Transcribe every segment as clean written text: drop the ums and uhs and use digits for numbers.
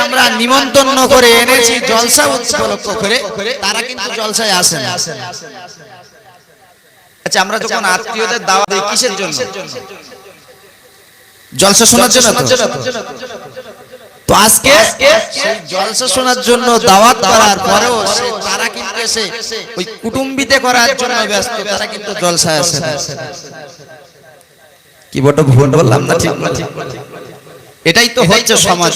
আমরা নিমন্ত্রণ করে এনেছি জলসা উপলক্ষ করে, তারা কিন্তু জলসায় আসে না। আচ্ছা, আমরা যখন আত্মীয়দের দাওয়াত দিই কিসের জন্য? জলসা শোনার জন্য তো আজকে সেই জলসা শোনার জন্য দাওয়াত করার পরেও তারা কিন্তু এসে ওই কুটুম্বিতে করার জন্য ব্যস্ত, তারা কিন্তু জলসায় আসে না। কি বড় ভুল বললাম না? ঠিক না? এটাই তো হচ্ছে সমাজ।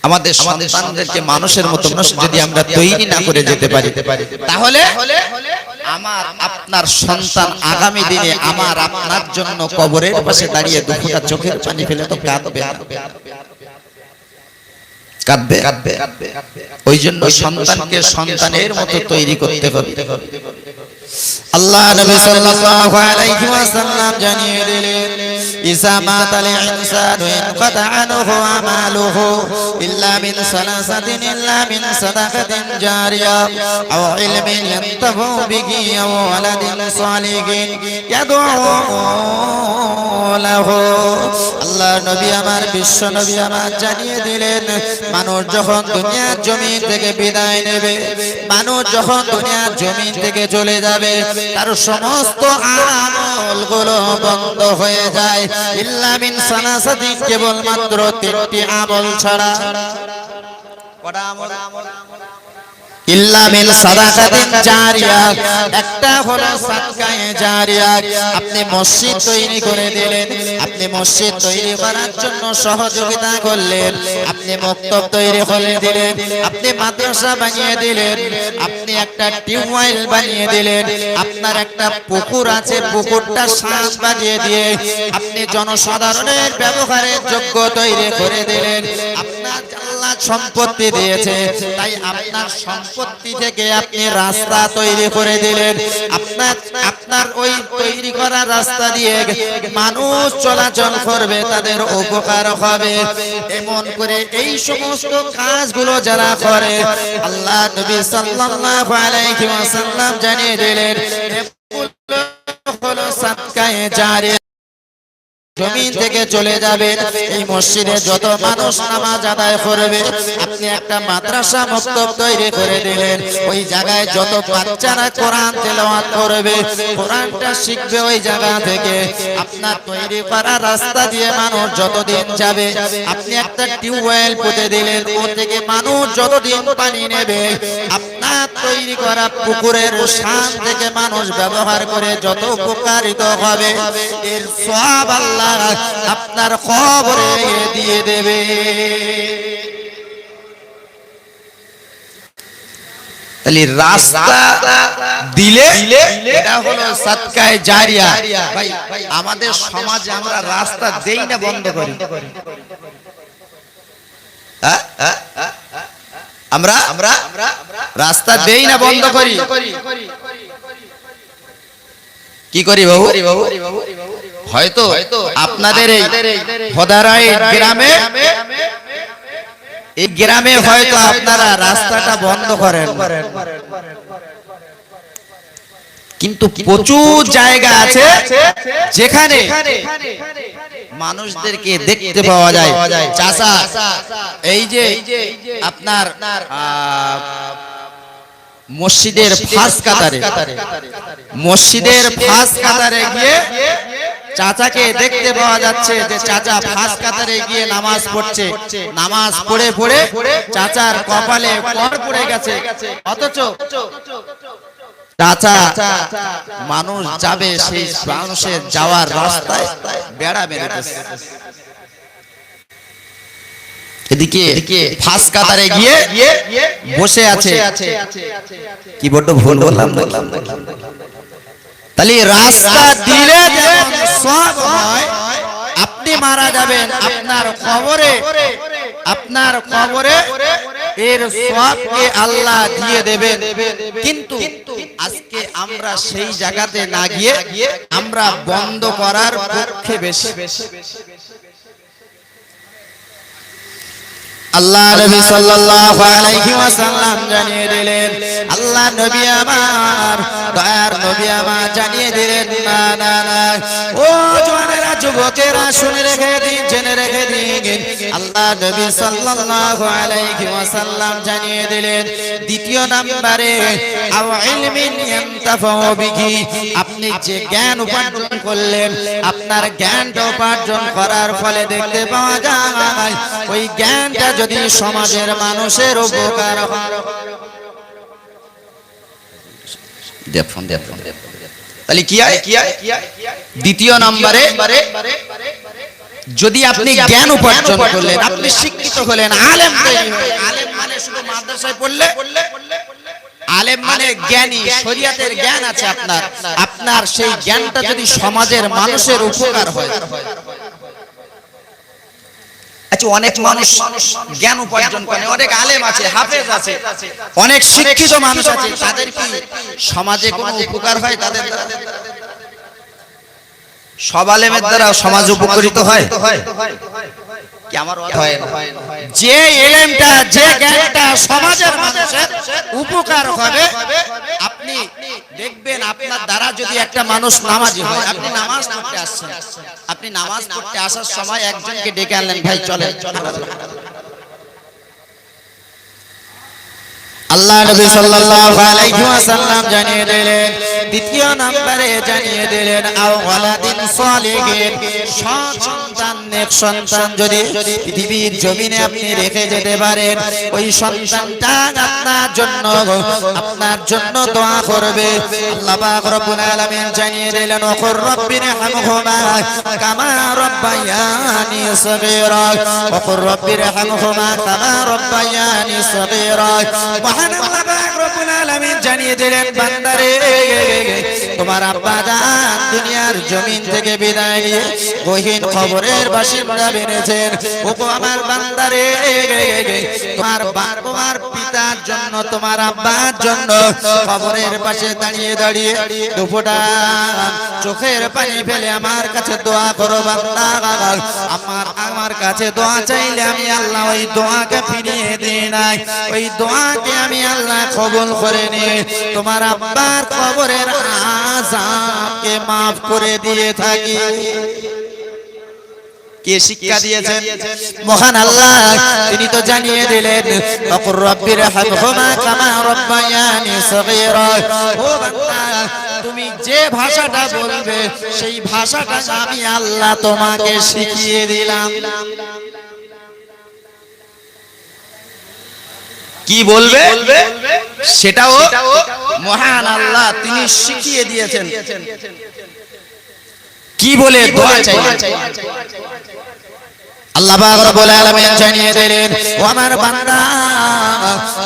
আমাদের সন্তানদেরকে মানুষের মতো যদি আমরা তৈরি না করে যেতে পারি, তাহলে আমার আপনার সন্তান আগামী দিনে আমার আপনার জন্য কবরের পাশে দাঁড়িয়ে দুঃখটা চোখের পানি ফেলে তো কাঁদবে। ওই জন্য সন্তানকে সন্তানের মতো তৈরি করতে হবে। আল্লাহ নবী সাল্লাল্লাহু আলাইহি ওয়াসাল্লাম জানিয়ে দিলেন, ইসা মাতাল ইনসানু ইনকাতা আনহু আমালুহু ইল্লা মিন সালাসাতিন ইল্লা মিন সাদাকাতিন জারিয়া আও ইলমিন ইয়ানতাফু বিহি আও ওয়ালাদিন সালিহিন ইয়াদউ লাহু। আল্লাহ নবী আমার, বিশ্ব নবী আমার জানিয়ে দিলেন, মানুষ যখন দুনিয়ার জমিন থেকে বিদায় নেবে, মানুষ যখন দুনিয়ার জমিন থেকে চলে যাবে, তার সমস্ত আমলগুলো বন্ধ হয়ে যায় ইল্লা মিন সালাসাতিন, কেবলমাত্র তিনটি আমল ছাড়া। কটা আমল? ইল্লা মিন সাদাকাতিন জারিয়া, একটা হলো সাদকায়ে জারিয়া। আপনি মসজিদ তৈরি করে দিলেন, আপনি মসজিদ তৈরি করার জন্য সহযোগিতা করলেন, আপনি মক্তব তৈরি করে দিলেন, আপনি মাদ্রাসা বানিয়ে দিলেন, আপনি একটা টিউবওয়েল বানিয়ে দিলেন, আপনার একটা পুকুর আছে, পুকুরটা সাঁচ বানিয়ে দিয়ে আপনি জনসাধারণের ব্যবহারের যোগ্য তৈরি করে দিলেন। আপনার আল্লাহ সম্পত্তি দিয়েছে, তাই আপনার সম্পত্তি থেকে আপনি রাস্তা তৈরি করে দিলেন। আপনার ওই তৈরি করা রাস্তা দিয়ে মানুষ চলাচল করবে, তাদের উপকার হবে। এমন করে এই সমস্ত কাজগুলো যারা করে, আল্লাহ নবী সাল্লাল্লাহু আলাইহি ওয়াসাল্লাম জানিয়ে দিলেন, এগুলো হলো সাদকায়ে জারিয়া। জমিন থেকে চলে যাবেন, এই মসজিদে যত মানুষ নামাজ আদায় করবে, আপনি একটা মাদ্রাসা মক্তব তৈরি করে দিলেন, ওই জায়গায় যত বাচ্চারা কোরআন তেলাওয়াত করবে, কোরআনটা শিখবে ওই জায়গা থেকে। আপনার তৈরি করা রাস্তা দিয়ে মানুষ যতদিন যাবে, আপনি একটা টিউবওয়েল পুঁতে দিলেন, ও থেকে মানুষ যতদিন পানি নেবে, আপনার তৈরি করা পুকুরের শান থেকে মানুষ ব্যবহার করে যত উপকারিত হবে, এর সওয়াব আল্লাহ আপনার কবরে দিয়ে দেবে। তাহলে রাস্তা দিলে এটা হলো সাদকায়ে জারিয়া। ভাই, আমাদের সমাজে আমরা রাস্তা দেই না, বন্ধ করি। আমরা রাস্তা দেই না, বন্ধ করি। কি করি বাবু? হয়তো আপনাদের এই হদারাই গ্রামে, এই গ্রামে হয়তো আপনারা রাস্তাটা বন্ধ করেন, কিন্তু প্রচুর জায়গা আছে যেখানে মানুষদেরকে দেখতে পাওয়া যায়। চাচা, এই যে আপনার মসজিদের ফাঁস কাতারে গিয়ে চাচাকে দেখতে পাওয়া যাচ্ছে যে চাচা ফাঁস কাতারে গিয়ে নামাজ পড়ছে, নামাজ পড়ে পড়ে চাচার কপালে কর পড়ে গেছে, অথচ চাচা মানুষ যাবে সেই মানুষের যাওয়ার রাস্তায় বেড়া মেরেছে। এদিকে ফাঁস কাতারে গিয়ে বসে আছে। কি বড় ভুল বললাম। তাহলে রাস্তা দিলে সওয়াব হয়, আপনি মারা যাবেন, আপনার কবরে এর সওয়াবকে আল্লাহ দিয়ে দেবেন। কিন্তু আজকে আমরা সেই জায়গাতে না গিয়ে আমরা বন্ধ করার পক্ষে বেশি। আল্লাহ নবী সাল্লাল্লাহু আলাইহি ওয়াসাল্লাম জানিয়ে দিলেন, আল্লাহ নবী আমার, দয়ার নবী আমার জানিয়ে দিলেন, না না না, ও জওয়ানেরা, যুবকেরা শুনে রেখে দিন, জেনে রেখে দিন, আল্লাহ নবী সাল্লাল্লাহু আলাইহি ওয়াসাল্লাম জানিয়ে দিলেন দ্বিতীয় নম্বরে আও ইলমিন ইয়ানতাফাউ বিহি, আপনি যে জ্ঞান উপার্জন করলেন, আপনার জ্ঞানটা উপার্জন করার ফলে দেখতে পাওয়া যায় ওই জ্ঞানটা যদি সমাজের মানুষের উপকার হয়। দেখুন তাহলে কি হয়? দ্বিতীয় নম্বরে যদি আপনি জ্ঞান উপার্জন করলেন, আপনি শিক্ষিত হলেন, আলেম তৈরি হলেন। আলেম মানে শুধু মাদ্রাসায় পড়লে, আলেম মানে জ্ঞানী, শরীয়তের জ্ঞান আছে আপনার, আপনার সেই জ্ঞানটা যদি সমাজের মানুষের উপকার হয়। আচ্ছা, অনেক মানুষ জ্ঞান উপার্জন করে, অনেক আলেম আছে, হাফেজ আছে, অনেক শিক্ষিত মানুষ আছে, তাদের কি সমাজে কোনো উপকার হয়? তাদের সব আলেমের দ্বারা সমাজ উপকৃত হয় কি? আমার হয় না। যে ইলমটা, যে জ্ঞানটা সমাজের মানুষের উপকার হবে, আপনি দেখবেন আপনার দ্বারা যদি একটা মানুষ নামাজি হয়, আপনি নামাজ পড়তে আসছেন, আপনি নামাজ পড়তে আসার সময় একজনকে ডেকে আনলেন, ভাই চলেন, আল্লাহ নবী সাল্লাল্লাহু আলাইহি ওয়াসাল্লাম জানিয়ে দিলেন দ্বিতীয় নম্বরে জানিয়ে দিলেন আও ওয়ালাদিন সালিহিন, সন্তান, নেক সন্তান যদি পৃথিবীর জমিনে আপনি রেখে যেতে পারেন, ওই সন্তানটা আপনার জন্য দোয়া করবে। আল্লাহ পাক রব্বুল আলামিন জানিয়ে দিলেন ওয়াকুর রব্বিরহামহুমা কামা রাব্বায়ানি সগীরা, ওয়াকুর রব্বিরহামহুমা কামা রাব্বায়ানি সগীরা। আল্লাহ পাক রব্বুল আলামিন জানিয়ে দিলেন বান্দারে, তোমার আব্বা জান দুনিয়ার জমিন থেকে বিদায় নিয়ে গহীন কবরের বাসিন্দা বেনেছেন। ওগো আমার বান্দারে, তোমার পিতার জন্য, তোমার আব্বার জন্য কবরের পাশে দাঁড়িয়ে দাঁড়িয়ে দুফোঁটা চোখের পানি ফেলে আমার কাছে দোয়া করো বান্দা। আমার কাছে দোয়া চাইলে আমি আল্লাহ ওই দোয়াকে ফিরিয়ে দিই নাই, ওই দোয়াকে আমি আল্লাহ কবুল করে নিয়ে তোমার আব্বার কবরের আযাবকে maaf করে দিয়ে থাকি। কে শিক্ষা দিয়েছেন? মহান আল্লাহ, তিনি তো জানিয়ে দিলেন ওয়াকুর রব্বিরহামহুমা কামা রাব্বায়ানি সগীরা। ও বান্দা, তুমি যে ভাষাটা বলবে সেই ভাষাটা আমি আল্লাহ তোমাকে শিখিয়ে দিলাম। কি বলবে সেটাও মহান আল্লাহ তিনি শিখিয়ে দিয়েছেন। কি বলে দোয়া চাইবেন আল্লাহ পাক রব্বুল আলামিন জানিয়ে দিলেন ও আমার বান্দা,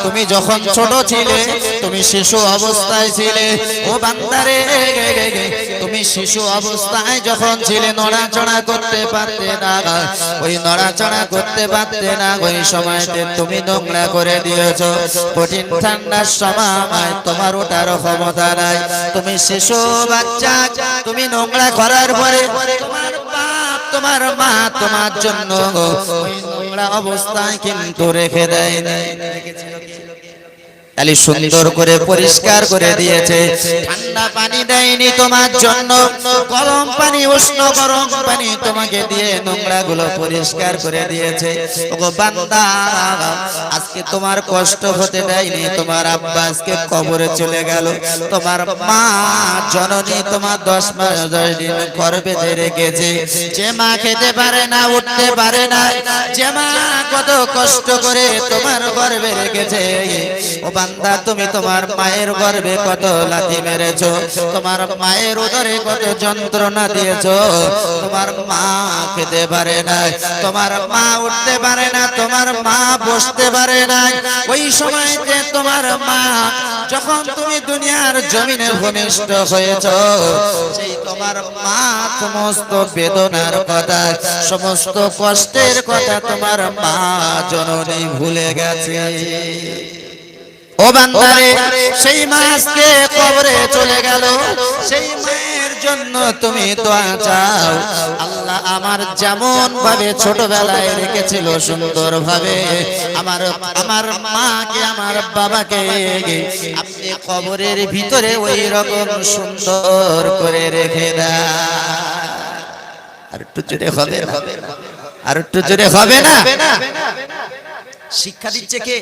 তুমি যখন ছোট ছিলে, তুমি শিশু অবস্থায় ছিলে, ও বান্দারে তুমি শিশু অবস্থায় যখন ছিলে নড়াচড়া করতে পারতে না, ওই নড়াচড়া করতে পারতে না, ওই সময়তে তুমি নোংরা করে দিয়েছো। কঠিন ঠান্ডার সময় তোমার ওঠার ক্ষমতা নাই, তুমি শিশু বাচ্চা, তুমি নোংরা করার পরে তোমার বাপ, তোমার মা তোমার জন্য ওই নোংরা অবস্থায় কিন্তু রেখে দেয় নাই, খালি সুন্দর করে পরিষ্কার করে দিয়েছে। ঠান্ডা পানি দেয়নি তোমার জন্য, গরম পানি, উষ্ণ গরম পানি তোমাকে দিয়ে নোংরা গুলো পরিষ্কার করে দিয়েছে। ওগো বান্দা, আজকে তোমার কষ্ট হতে দেয়নি, তোমার আব্বা আজকে কবরে চলে গেল, তোমার মা জননী তোমার 10 মাস 10 দিন গর্ভে রেখেছে, যে মা খেতে পারে না, উঠতে পারে না, যে মা কত কষ্ট করে তোমার গর্ভে রেখেছে। ও বান্দা, তুমি তোমার মায়ের গর্ভে কত লাথি মেরেছো, তোমার মায়ের উদরে কত যন্ত্রণা দিয়েছো। তোমার মা খেতে পারে না, তোমার মা উঠতে পারে না, তোমার মা বসতে পারে না। ওই সময়তে তোমার মা যখন তুমি দুনিয়ার জমিনে ভূমিষ্ঠ হয়েছো, সেই তোমার মা সমস্ত বেদনার কথা, সমস্ত কষ্টের কথা তোমার মা জননী ভুলে গেছে। ও বান্দারে, সেই মা আজকে কবরে চলে গেল, সেই মায়ের জন্য তুমি দোয়া চাও। আল্লাহ আমার যেমন ভাবে ছোটবেলায় রেখেছিল সুন্দর ভাবে, আমার মাকে, আমার বাবাকে আপনি কবরের ভিতরে ওই রকম সুন্দর করে রেখে দেন। আর একটু জোরে হবে না? আর একটু জোরে হবে না? শিক্ষা দিচ্ছে কে?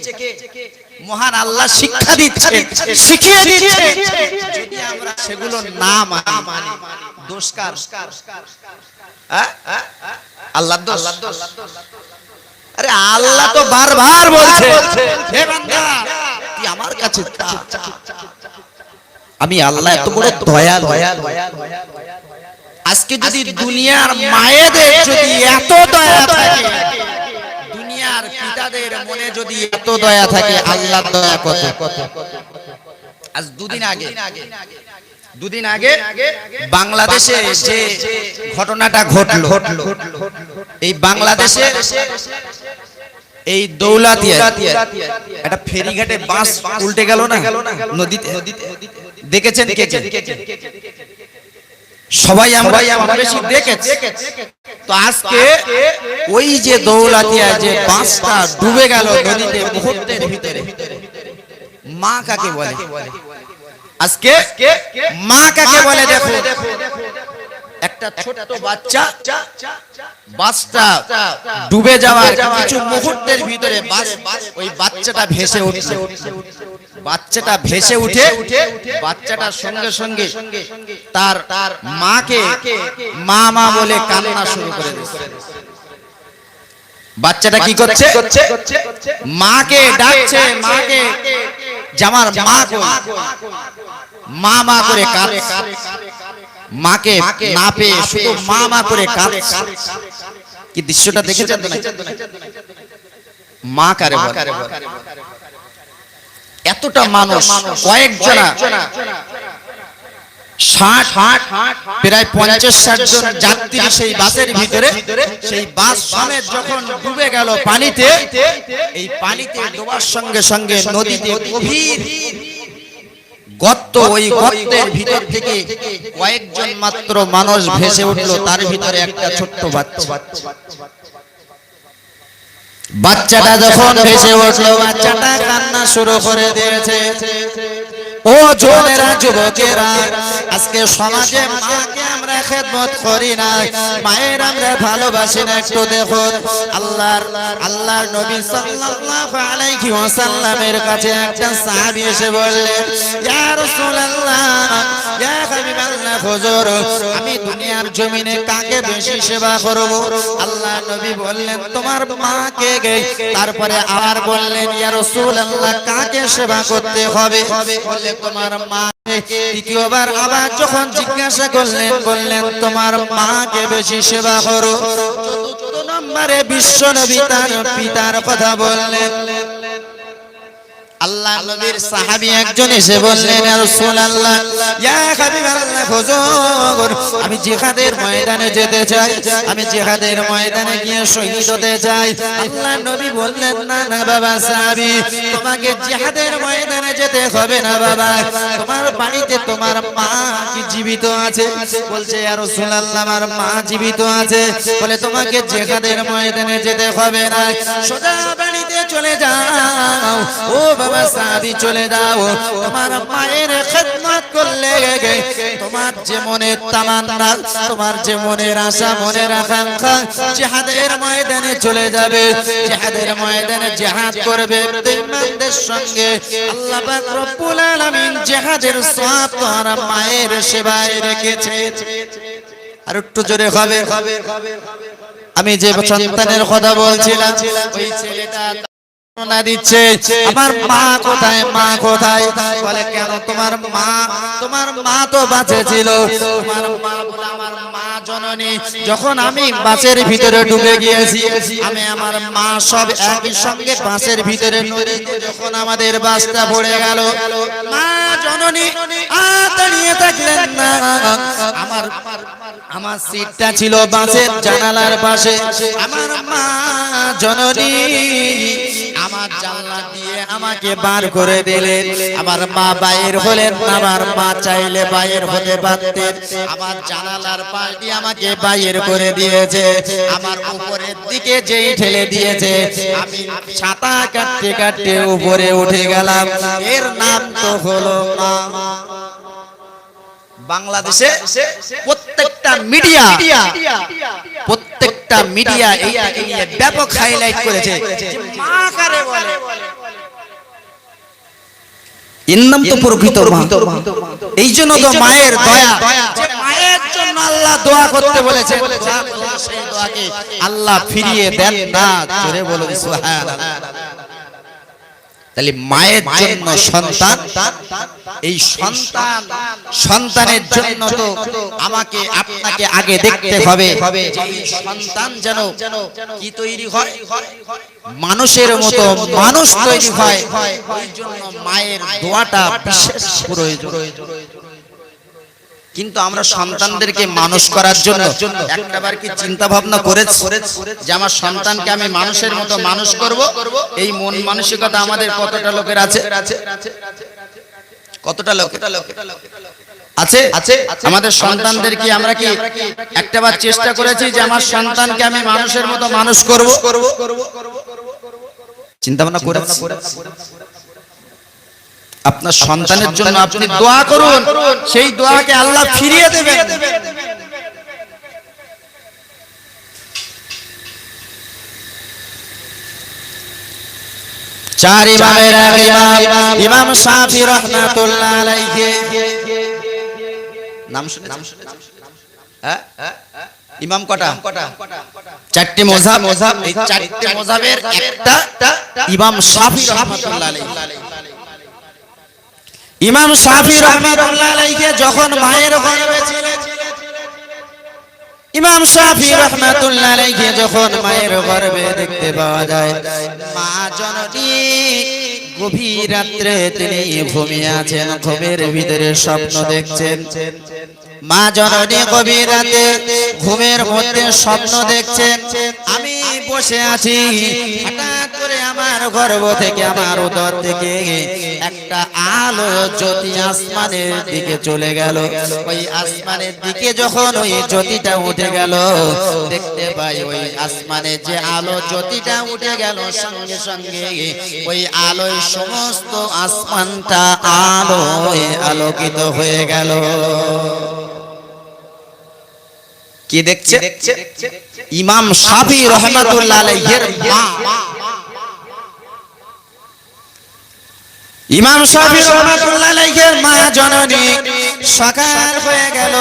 মহান আল্লাহ শিক্ষা দিচ্ছে, শিখিয়ে দিচ্ছে। যদি আমরা সেগুলো না মানি, দোষ কার? আল্লাহর দোষ? আরে আল্লাহ তো বারবার বলছে, হে বান্দা তুই আমার কাছে চা। আমি আল্লাহ এত বড় দয়ালু। আজকে যদি দুনিয়ার মায়েদের যদি এত দয়া থাকে, দুনিয়ার পিতাদের মনে যদি এত দয়া থাকে, আল্লাহর দয়া কত? আজ দুদিন আগে বাংলাদেশে যে ঘটনাটা ঘটলো, এই বাংলাদেশে এই দৌলাতিয়া একটা ফেরিঘাটে বাস উল্টে গেল না নদীতে, দেখেছেন কে? সবাই আমরা বেশি দেখেছি। তো আজকে ওই যে দৌলাতিয়া যে বাসটা ডুবে গেল নদীতে মুহূর্তের ভিতরে, মা কাকে বলে? আজকে মা কাকে বলে? দেখো, একটা ছোট্ট বাচ্চা বাসটা ডুবে যাওয়ার কিছু মুহূর্তের ভিতরে ওই বাচ্চাটা ভেসে উঠছে। বাচ্চাটা ভেসে উঠে বাচ্চাটার সঙ্গে সঙ্গে তার মাকে মা মা বলে কান্না শুরু করে দিয়েছে। বাচ্চাটা কি করছে? মাকে ডাকছে, মাকে, জামার মা মা মা করে কাঁদছে। মাকে না পেয়ে শুধু মা মা করে কাঁদছে। কি দৃশ্যটা দেখেছেন তো? মা কারে বলে? এতটা মানুষ, কয়েকজনা 60 প্রায় 50-60 জন যাত্রী সেই বাসের ভিতরে, সেই বাস সমেত যখন ডুবে গেল পানিতে, এই পানিতে ডোবার সঙ্গে সঙ্গে নদীতে গভীর গর্ত, ওই গর্তের ভিতর থেকে কয়েকজন মাত্র মানুষ ভেসে উঠলো, তার ভিতরে একটা ছোট্ট বাচ্চা। বাচ্চাটা যখন ভেসে উঠলো, বাচ্চাটা কান্না শুরু করে দিয়েছে। ও জোনেরা, যুবকেরা, আজকে সমাজে মাকে আমরা খেদমত করি না, মায়ের আমরা ভালোবাসি না। একটু দেখুন, আল্লাহর নবী সাল্লাল্লাহু আলাইহি ওয়াসাল্লামের কাছে একটা সাহাবী এসে বললেন, ইয়া রাসূলুল্লাহ, ইয়া হাবিবাল্লাহ, হুজুর, আমি দুনিয়ার জমিনে কাকে বেশি সেবা করব? আল্লাহ নবী বললেন, তোমার মাকে। তারপরে আবার বললেন, ইয়া রাসূলুল্লাহ, কাকে সেবা করতে হবে? বললেন, তোমার মা। তৃতীয়বার আবার যখন জিজ্ঞাসা করলেন, বললেন, তোমার মাকে বেশি সেবা করো। চতুর্থ নম্বরে বিশ্ব নবী তার পিতার কথা বললেন। আল্লাহ নবীর সাহাবী একজন এসে বললেন, ইয়া রাসূলুল্লাহ, ইয়া হাবিবাল্লাহ, হুজুর, আমি জিহাদের ময়দানে যেতে চাই, আমি জিহাদের ময়দানে গিয়ে শহীদ হতে চাই। আল্লাহ নবী বললেন, না না বাবা সাহাবী, তোমাকে জিহাদের ময়দানে যেতে হবে না বাবা, তোমার বাড়িতে তোমার মা কি জীবিত আছে? বলছে, ইয়া রাসূলুল্লাহ, আমার মা জীবিত আছে। বলে, তোমাকে জিহাদের ময়দানে যেতে হবে না, সোজা বাড়িতে চলে যাও। ও বাবা সাহাবী, চলে যাও, তোমার মায়ের খেদমত করলে তোমার যে মনের তামান্না, তোমার যে মনের আশা, মনের আকাঙ্ক্ষা, জিহাদের ময়দানে চলে যাবে, জিহাদের ময়দানে জিহাদ করবে বেঈমানদের সঙ্গে। আল্লাহ পাক রব্বুল আলামিন জিহাদের সওয়াব তোমার মায়ের সেবায় রেখেছে। আর একটু জোরে হবে। আমি যে সন্তানের কথা বলছিলাম, ওই ছেলেটা না দিচ্ছে, আমার মা কোথায়, মা কোথায়? বলে, কেন? তোমার মা তো বাঁচে ছিল। তোমার মা বলে, আমার মা জননী, যখন আমি বাসের ভিতরে ডুবে গিয়েছি, আমি আমার মা সব একই সঙ্গে বাসের ভিতরে নদীতে যখন আমাদের বাসটা পড়ে গেল, মা জননী আর দাঁড়িয়ে থাকলেন না। আমার সিটটা ছিল বাসের জানালার পাশে। আমার মা জননী আমার জানলা দিয়ে আমাকে বার করে দিলেন। আমার মা বাইর হলেন না, আমার মা চাইলে বাইর হতে পারতেন। আমার জানালার পাশ দিয়ে আমাকে বাইর করে দিয়েছে। আমার উপরের দিকে যেই ঠেলে দিয়েছে, আমি ছাতা কাটতে কাটতে উপরে উঠে গেলাম। এর নাম তো হলো মা। বাংলাদেশে প্রত্যেকটা মিডিয়া এইটাকে নিয়ে ব্যাপক হাইলাইট করেছে যে মা কারে বলে। এর নাম তো প্রকৃত মা। এই জন্য তো মায়ের দয়া, যে মায়ের জন্য আল্লাহ দোয়া করতে বলেছে, সেই দোয়াকে আল্লাহ ফিরিয়ে দেন না। জোরে বলো সুবহানাল্লাহ। তাহলে মায়ের জন্য সন্তান, এই সন্তানের জন্য তো আমাকে আপনাকে আগে দেখতে হবে যে এই সন্তান যেন কি তৈরি হয়, মানুষের মতো মানুষ তৈরি হয়। ওই জন্য মায়ের দোয়াটা বিশেষ প্রয়োজন। কিন্তু আমরা সন্তানদেরকে মানুষ করার জন্য একটাবার কি চিন্তা ভাবনা করেছি যে আমার সন্তানকে আমি মানুষের মতো মানুষ করব? এই মন মানসিকতা আমাদের কতটা লোকের আছে? কতটা লোক আছে? আমাদের সন্তানদেরকে আমরা কি একটাবার চেষ্টা করেছি যে আমার সন্তানকে আমি মানুষের মতো মানুষ করব? চিন্তা ভাবনা করেছি? আপনার সন্তানের জন্য আপনি দোয়া করুন, সেই দোয়াকে আল্লাহ ফিরিয়ে দেবেন। চার ইমামের এক ইমাম ইমাম শাফি রাহমাতুল্লাহ আলাইহি, নাম শুনেছেন? হ্যাঁ, ইমাম কটা? চারটি মাযহাব। এই চারটি মাযহাবের একটা ইমাম শাফি রাহমাতুল্লাহ আলাইহি। ইমাম শাফি রাহমাতুল্লাহ আলাইহি যখন মায়ের গর্ভে ছিলেন, ইমাম শাফি রাহমাতুল্লাহ আলাইহি যখন মায়ের গর্ভে দেখতে পাওয়া যায় মা জননী গভীর রাত্রে তিনি ঘুমিয়ে আছেন, ঘুমের ভিতরে স্বপ্ন দেখছেন। মা জননী গভীর রাতে ঘুমের মধ্যে স্বপ্ন দেখছেন, আমি বসে আছি, হঠাৎ করে আমার গর্ভ থেকে, আমার উদর থেকে একটা আলো জ্যোতি আসমানের দিকে চলে গেল। ওই আসমানের দিকে যখন ওই জ্যোতিটা উঠে গেল, দেখতে পাই ওই আসমানে যে আলো জ্যোতিটা উঠে গেল, সঙ্গে সঙ্গে ওই আলোয় সমস্ত আসমানটা আলোয় আলোকিত হয়ে গেল। কি দেখছে? ইমাম শাফি রাহমাতুল্লাহ আলাইহির মা। ইমাম শাফি রাহমাতুল্লাহ আলাইহির মা জননী সকাল হয়ে গেল,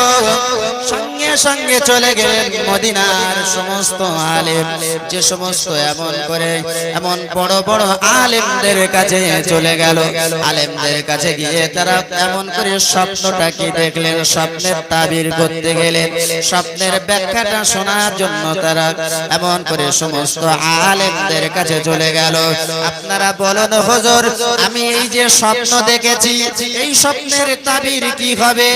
সঙ্গে সঙ্গে চলে গেলেন মদিনার সমস্ত আলেম, যে সমস্ত এমন বড় বড় আলেমদের কাছে চলে গেল। আলেমদের কাছে গিয়ে তারা এমন করে স্বপ্নটা কি দেখলেন, স্বপ্নের তাবির করতে গেলেন, স্বপ্নের ব্যাখ্যাটা শোনার জন্য তারা এমন করে সমস্ত আলেমদের কাছে চলে গেল। আপনারা বলুন হুজুর, আমি এই যে স্বপ্ন দেখেছি, এই স্বপ্নের তাবির কি হবে?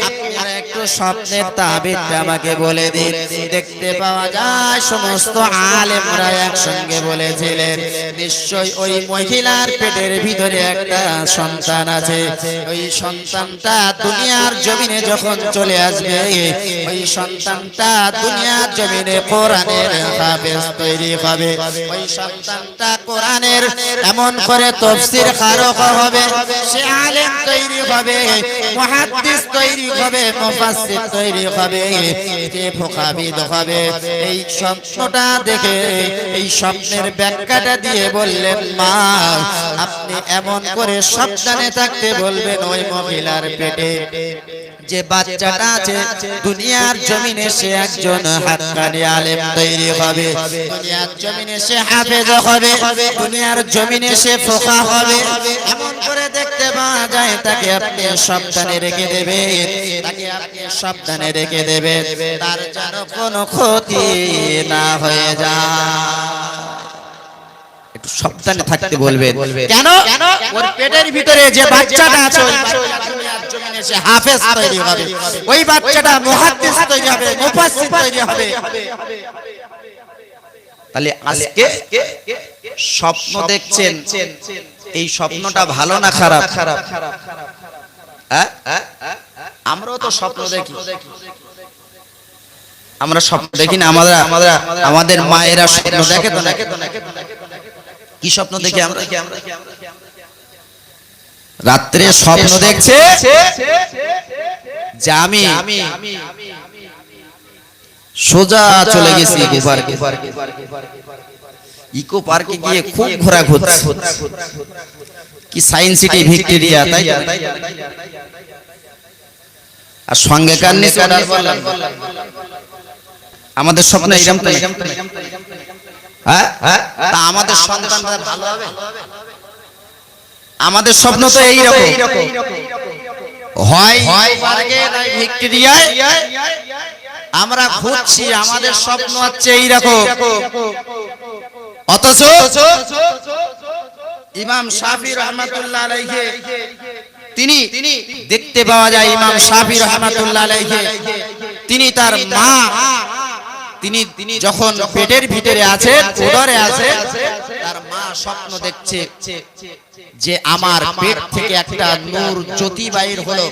আপনারা একটু স্বপ্নের তাবিরটা আমাকে বলে দিন। দেখতে পাওয়া যায় সমস্ত আলেমরা একসঙ্গে বলেছিলেন, নিশ্চয় ওই মহিলার পেটের ভিতরে একটা সন্তান আছে, ওই সন্তানটা দুনিয়ার জমিনে যখন চলে আসবে, ওই সন্তানটা দুনিয়ার জমিনে কোরআনের হাফেজ তৈরি হবে, ওই সন্তানটা কোরআনের এমন করে তাফসীর কারক হবে, সে আলেম তৈরি হবে, মুহাদ্দিস তৈরি হবে, মুফাসসির তৈরি হবে, কে ফুকাহাবিদ হবে। এই স্বপ্নটা দেখে, এই স্বপ্নের ব্যাখ্যাটা দিয়ে বললেন, মা আপনি এমন করে সাবধানে থাকতে বলবেন, ওই মহিলার পেটে যে বাচ্চাটা আছে দুনিয়ার জমিনে সে একজন হাক্কানি আলেম তৈরি হবে, দুনিয়ার জমিনে সে হাফেজ হবে, দুনিয়ার জমিনে সে ফুকাহা হবে। এমন করে দেখতে পাওয়া যায়, তাকে আপনি সাবধানে রেখে দেবেন, তাকে আপনি সাবধানে রেখে দেবেন, তার যেন কোনো ক্ষতি না হয়ে যায়। একটু সাবধানে থাকতে বলবেন। কেন? ওর পেটের ভিতরে যে বাচ্চাটা আছে, ওই দুনিয়ার জমিনে সে হাফেজ তৈরি হবে, ওই বাচ্চাটা মুহাদ্দিস তৈরি হবে, মুফাসসির তৈরি হবে। তাহলে আজকে স্বপ্ন দেখছেন, এই স্বপ্নটা ভালো না খারাপ? আমরাও তো স্বপ্ন দেখি, আমরা স্বপ্ন দেখি না? আমাদের মায়েরা স্বপ্ন দেখে তো না? কি স্বপ্ন দেখি আমরা? রাত্রে স্বপ্ন দেখছে যে আমি সোজা চলে গেছি ইকো পার্কে গিয়ে খুব ঘোরা ঘুরছি কি সায়েন্স সিটি ভিক্টোরিয়া তাই আর সঙ্গে কার নিচে অর্ডার করলাম আমাদের স্বপ্ন এরকম তো হ্যাঁ তা আমাদের সন্তানরা ভালো হবে আমাদের স্বপ্ন তো এই রকম হয় পার্কে নাই ভিক্টোরিয়ায় আমরা খুঁজছি আমাদের স্বপ্ন হচ্ছে এই রকম অথচ ইমাম শাফি রহমাতুল্লাহ আলাইহি তিনি দেখতে পাওয়া যায় ইমাম শাফি রহমাতুল্লাহ আলাইহি তিনি তার মা তিনি যখন পেটের ভিতরে আছে উদরে আছে তার মা স্বপ্ন দেখছে যে আমার পেট থেকে একটা নূর জ্যোতি বাইর হলো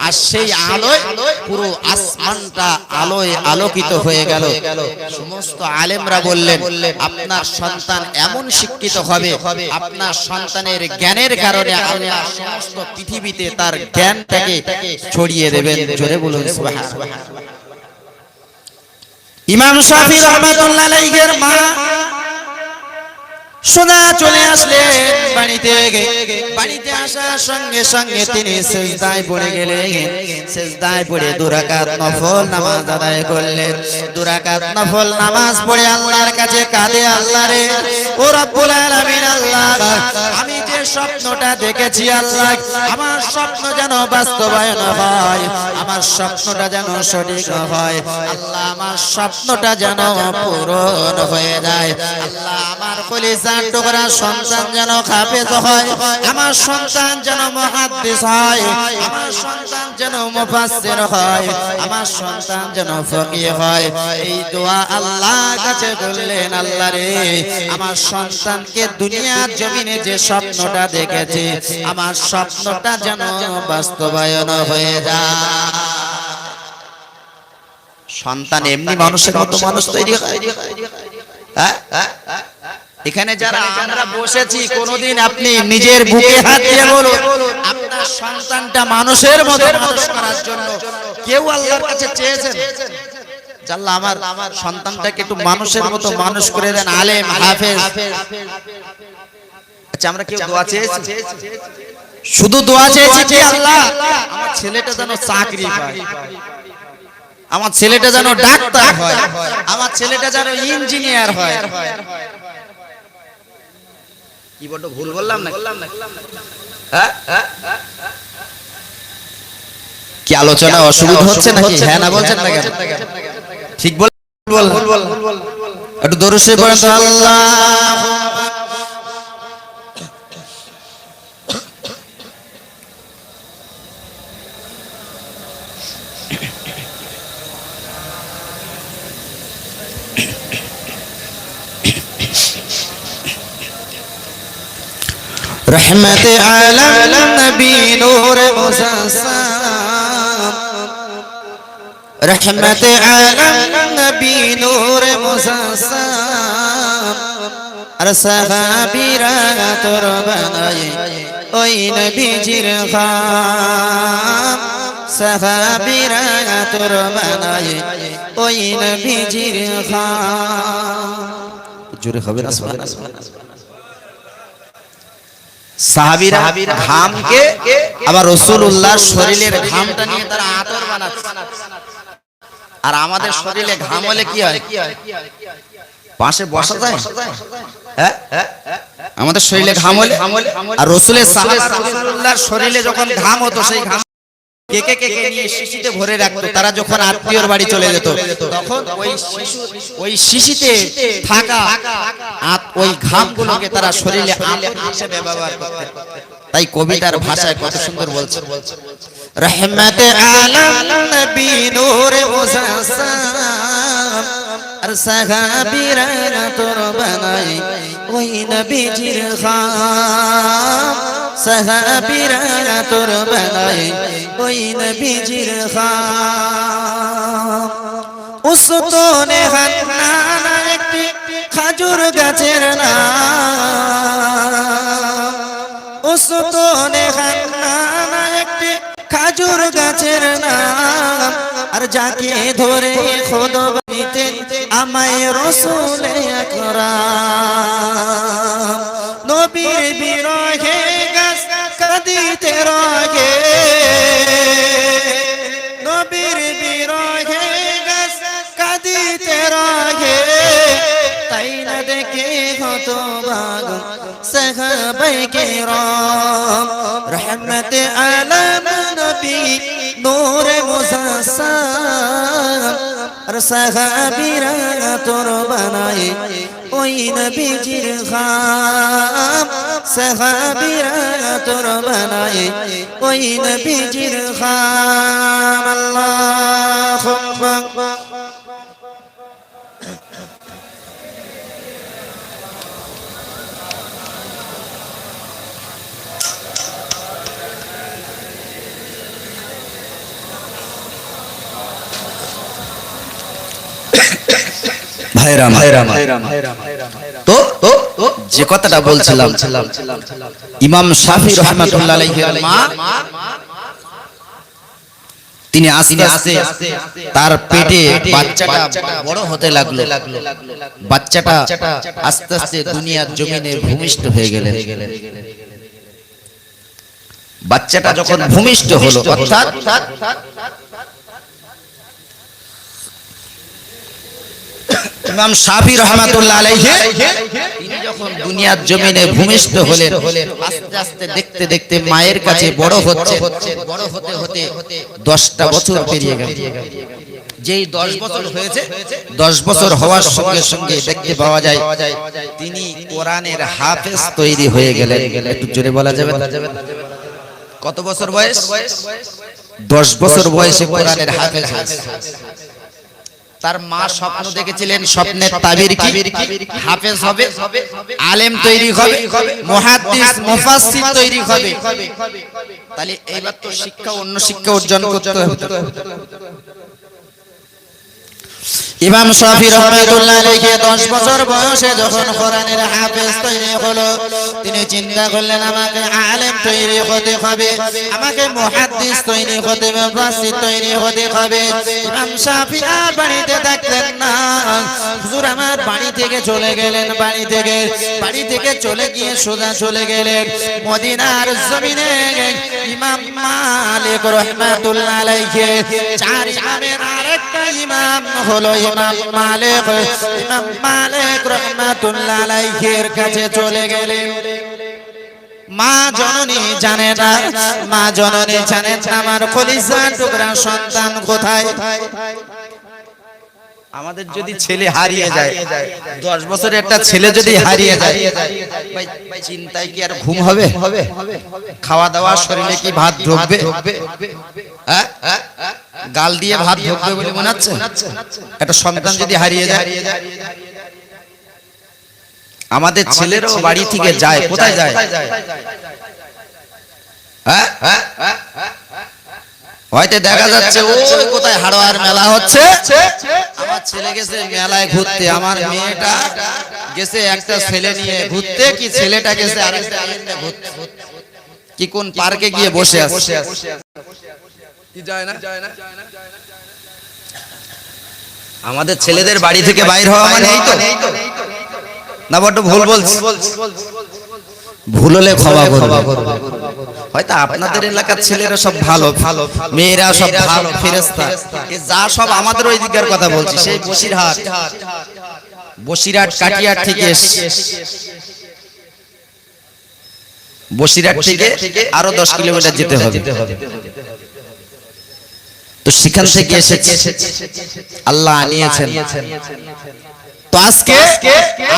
আর সেই আলোয় পুরো আসমানটা আলোয় আলোকিত হয়ে গেল সমস্ত আলেমরা বললেন আপনার সন্তান এমন শিক্ষিত হবে আপনার সন্তানের জ্ঞানের কারণে আল্লাহ সমস্ত পৃথিবীতে তার জ্ঞানটাকে ছড়িয়ে দেবেন জোরে বলুন সুবহানাল্লাহ ইমাম শাফি রাহমাতুল্লাহ আলাইহির মা সোজা চলে আসলেন বাড়িতে আসার সঙ্গে সঙ্গে তিনি সিজদায় পড়ে গেলেন সিজদায় পড়ে 2 রাকাত নফল নামাজ আদায় করলেন 2 রাকাত নফল নামাজ পড়ে আল্লাহর কাছে কাঁদে আল্লাহ রে ও রব্বুল আলামিন আল্লাহ আমি যে স্বপ্নটা দেখেছি আল্লাহ আমার স্বপ্ন যেন বাস্তবায়ন হয় আমার স্বপ্নটা যেন সঠিক হয় আল্লাহ আমার স্বপ্নটা যেন পূরণ হয়ে যায় আল্লাহ আমার কলিজা টুকরা সন্তান যেন হাফেজ হয় আমার সন্তান যেন মুহাদ্দিস হয় আমার সন্তান যেন মুফাসসির হয় আমার সন্তান যেন ফকিহ হয় এই দোয়া আল্লাহর কাছে করলেন আল্লাহ রে আমার সন্তানকে দুনিয়ার জমিনে যে স্বপ্নটা দেখেছে আমার স্বপ্নটা যেন বাস্তবায়ন হয়ে যায় সন্তান এমনি মানুষের মতো মানুষ তৈরি হয় হ্যাঁ এখানে যারা আমরা বসেছি কোনদিন আপনি নিজের বুকে হাত দিয়ে বলুন আপনার সন্তানটা মানুষের মতো মানুষ করার জন্য কেউ আল্লাহর কাছে চেয়েছেন আল্লাহ আমার সন্তানটাকে একটু মানুষের মতো মানুষ করে দেন আলেম হাফেজ আচ্ছা আমরা কেউ দোয়া চেয়েছি শুধু দোয়া চেয়েছি কি আল্লাহ আমার ছেলেটা যেন চাকরি পায় আমার ছেলেটা যেন ডাক্তার হয় আমার ছেলেটা যেন ইঞ্জিনিয়ার হয় কি বড় ভুল বললাম না হ্যাঁ কি আলোচনা অসুবিধা হচ্ছে নাকি হ্যাঁ না বলছেন না কেন ঠিক বল একটু দরুদ শরীফ পড়েন তো আল্লাহ रहमत आलम नबी नूर मुसस्साम रहमत आलम नबी नूर मुसस्साम আর সাহাবীরা তোর বানায়ে ওই নবীজির খাম সাহাবীরা তোর বানায়ে ওই নবীজির খাম জোরে হবে না সুবহানাল্লাহ সাহাবীরা ঘামকে আবার রাসূলুল্লাহর শরীরের ঘামটা নিয়ে তারা আতর বানাচ্ছে আর আমাদের শরীরে ঘাম হলে কি হয় পাশে বসা যায় হ্যাঁ আমাদের শরীরে ঘাম হলে আর রাসূলের সাহাবা রাসূলুল্লাহর শরীরে যখন ঘাম হতো সেই ঘাম কে নিয়ে শিশিতে ভরে রাখতো তারা যখন আত্মীয়র বাড়ি চলে যেত তখন ওই শিশিতে থাকা ওই ঘামগুলোকে তারা শরীরে আতর হিসেবে ব্যবহার করতেন তাই কবিতার ভাষায় কত সুন্দর বলছে রহমত আলম নবী নূর মুসস্সাম আর সাহাবীরা তোর বানাই ওই নবীজির খাম সাহাবীরা তোর বানাই ওই নবীজির খাম উসতুনে হান্নান একটি খাজুর গাছের নাম উসতুনে হান্নান একটি খাজুর গাছের নাম আর যাকে ধরে খুতবা দিতেন আমায় রাসূল আকরাম নবীর বিরহে গাছ কাঁদিতে রগে নবীর বিরহে গাছ কাঁদিতে রগে তাই না দেখে হতবাক সাহাবায়ে কেরাম রহমত আলম নবী নূর মুজাসসাম আর সাহাবীরা তোর বানায়ে ওই নবীজির খাম সাহাবীরা তোর বানায়ে ওই নবীজির খাম আল্লাহুম্মা তো যে কথাটা বলছিলাম ইমাম শাফি রাহমাতুল্লাহ আলাইহির মা তিনি আস্তে আস্তে তার পেটে বাচ্চাটা বড় হতে লাগলো বাচ্চাটা আস্তে আস্তে দুনিয়ার জমিনে ভূমিষ্ঠ হয়ে গেলেন বাচ্চাটা যখন ভূমিষ্ঠ হলো অর্থাৎ ইমাম শাফি রাহমাতুল্লাহ আলাইহি তিনি যখন দুনিয়ার জমিনে ভূমিষ্ঠ হলেন আস্তে আস্তে দেখতে দেখতে মায়ের কাছে বড় হচ্ছে বড় হতে হতে 10টা বছর পেরিয়ে গেল যেই 10 বছর হয়েছে 10 বছর হওয়ার সঙ্গে সঙ্গে দেখতে পাওয়া যায় তিনি কোরআনের হাফেজ তৈরি হয়ে গেলেন একটু জোরে বলা যাবে কত বছর বয়স 10 বছর বয়সে কোরআনের হাফেজ হয়েছে তার মা স্বপ্ন দেখেছিলেন স্বপ্নের তাবির কি হাফেজ হবে আলেম তৈরি হবে মুহাদ্দিস মুফাসসির তৈরি হবে তাহলে এইবার তো শিক্ষা অন্য শিক্ষা অর্জন করতে হবে ইমাম শাফি রাহমাতুল্লাহ আলাইহি 10 বছর বয়সে যখন কোরআনের হাফেজ তৈরি হলো তিনি চিন্তা করলেন আমাকে আলেম তৈরি হতে হবে আমাকে মুহাদ্দিস তৈরি হতে হবে মুফাসসির তৈরি হতে হবে ইমাম শাফি আর বাড়িতে থাকতেন না হুজুর আমার বাড়ি থেকে চলে গেলেন বাড়ি থেকে চলে গিয়ে সোজা চলে গেলেন মদিনার জমিনে ইমাম মালিক রাহমাতুল্লাহ আলাইহি চার ইমামের আরেকটা ইমাম হলো ইমাম মালিক রাহমাতুল্লাহ আলাইহির কাছে চলে গেলেন মা জননী জানে না আমার কলিজার টুকরা সন্তান কোথায় আমাদের যদি ছেলে হারিয়ে যায় 10 বছরের একটা ছেলে যদি হারিয়ে যায় ভাই চিন্তায় কি আর ঘুম হবে খাওয়া দাওয়া শরীরে কি ভাত ঢুকবে হ্যাঁ গাল দিয়ে ভাত ঢুকবে বলে মনে হচ্ছে একটা সন্তান যদি হারিয়ে যায় আমাদের ছেলেরও বাড়ি থেকে যায় কোথায় যায় হ্যাঁ হয়তো দেখা যাচ্ছে ওই কোথায় হাড়োয়ার মেলা হচ্ছে আমার ছেলে গেছে মেলায় ঘুরতে আমার মেয়েটা গেছে একটা ছেলে নিয়ে ঘুরতে কি ছেলেটা গেছে আরেকটা নিয়ে ঘুরতে কি কোন পার্কে গিয়ে বসে আছে কি যায় না আমাদের ছেলেদের বাড়ি থেকে বাইরে হওয়া মানে এই তো না বড় ভুল বলছি ভুল হলে ক্ষমা করবে হয়তো আপনাদের এলাকার ছেলেরা সব ভালো মেয়েরা সব ভালো ফেরেশতা যা সব আমাদের ওই দিকের কথা বলছি সেই বসিরহাট কাটিয়ার থেকে বসিরহাট থেকে আরো 10 কিলোমিটার যেতে হবে তো সেখান থেকে এসেছে আল্লাহ আনিয়েছেন তো আজকে